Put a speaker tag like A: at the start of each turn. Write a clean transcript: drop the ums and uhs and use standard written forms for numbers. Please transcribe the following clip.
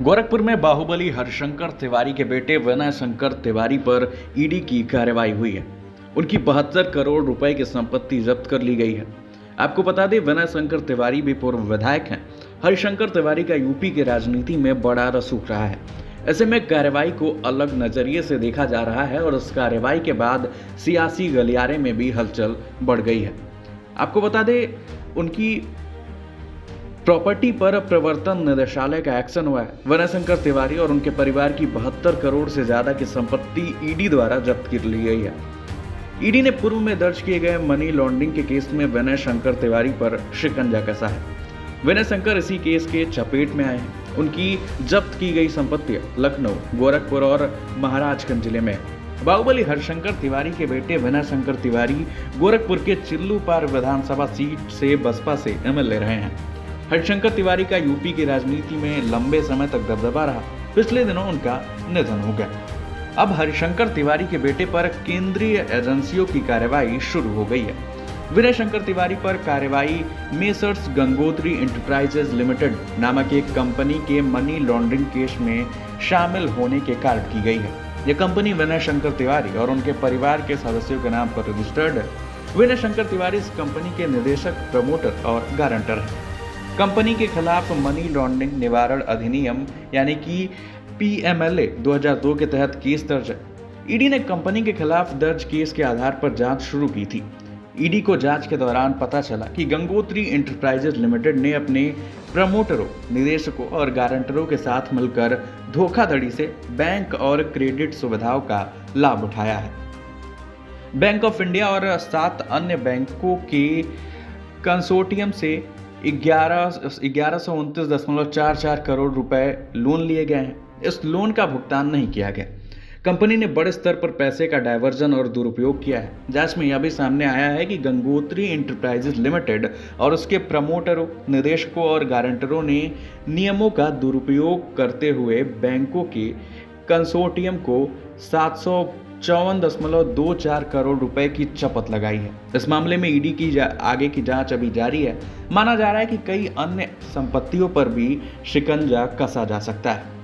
A: गोरखपुर में बाहुबली हरशंकर तिवारी के बेटे विनय शंकर तिवारी पर ईडी की कार्रवाई हुई है। उनकी 72 करोड़ रुपए की संपत्ति जब्त कर ली गई है। आपको बता दें, विनय शंकर तिवारी भी पूर्व विधायक हैं। हरशंकर तिवारी का यूपी की राजनीति में बड़ा रसूख रहा है। ऐसे में कार्रवाई को अलग नजरिए से देखा जा रहा है और इस कार्रवाई के बाद सियासी गलियारे में भी हलचल बढ़ गई है। आपको बता दें, उनकी प्रॉपर्टी पर प्रवर्तन निदेशालय का एक्शन हुआ है। विनय शंकर तिवारी और उनके परिवार की 72 करोड़ से ज्यादा की संपत्ति ईडी द्वारा जब्त कर ली गई है। ईडी ने पूर्व में दर्ज किए गए मनी लॉन्ड्रिंग के केस में विनय शंकर तिवारी पर शिकंजा कसा है। विनय शंकर इसी केस के चपेट में आए हैं। उनकी जब्त की गई संपत्ति लखनऊ, गोरखपुर और महाराजगंज जिले में है। बाहुबली हरशंकर तिवारी के बेटे विनय शंकर तिवारी गोरखपुर के चिल्लूपार विधानसभा सीट से बसपा से एमएलए रहे हैं। हरशंकर तिवारी का यूपी की राजनीति में लंबे समय तक दबदबा रहा। पिछले दिनों उनका निधन हो गया। अब हरशंकर तिवारी के बेटे पर केंद्रीय एजेंसियों की कार्रवाई शुरू हो गई है। विनय शंकर तिवारी पर कार्रवाई मेसर्स गंगोत्री एंटरप्राइजेज लिमिटेड नामक एक कंपनी के मनी लॉन्ड्रिंग केस में शामिल होने के कारण की गई है। यह कंपनी विनय शंकर तिवारी और उनके परिवार के सदस्यों के नाम पर रजिस्टर्ड है। विनय शंकर तिवारी इस कंपनी के निदेशक, प्रमोटर और गारंटर है। कंपनी के खिलाफ मनी लॉन्ड्रिंग निवारण अधिनियम यानी कि पीएमएलए 2002 के तहत केस दर्ज है। ईडी ने कंपनी के खिलाफ दर्ज केस के आधार पर जांच शुरू की थी। ईडी को जांच के दौरान पता चला कि गंगोत्री एंटरप्राइजेज लिमिटेड ने अपने प्रमोटरों, निदेशकों और गारंटरों के साथ मिलकर धोखाधड़ी से बैंक और क्रेडिट सुविधाओं का लाभ उठाया है। बैंक ऑफ इंडिया और 7 अन्य बैंकों के कंसोर्टियम से 1129.44 करोड़ रुपए लोन लिए गए हैं। इस लोन का भुगतान नहीं किया गया। कंपनी ने बड़े स्तर पर पैसे का डायवर्जन और दुरुपयोग किया है। जांच में यह भी सामने आया है कि गंगोत्री एंटरप्राइजेज लिमिटेड और उसके प्रमोटरों, निदेशकों और गारंटरों ने नियमों का दुरुपयोग करते हुए बैंकों के कंसोर्टियम को 754.24 करोड़ रुपए की चपत लगाई है। इस मामले में ईडी की आगे की जांच अभी जारी है। माना जा रहा है कि कई अन्य संपत्तियों पर भी शिकंजा कसा जा सकता है।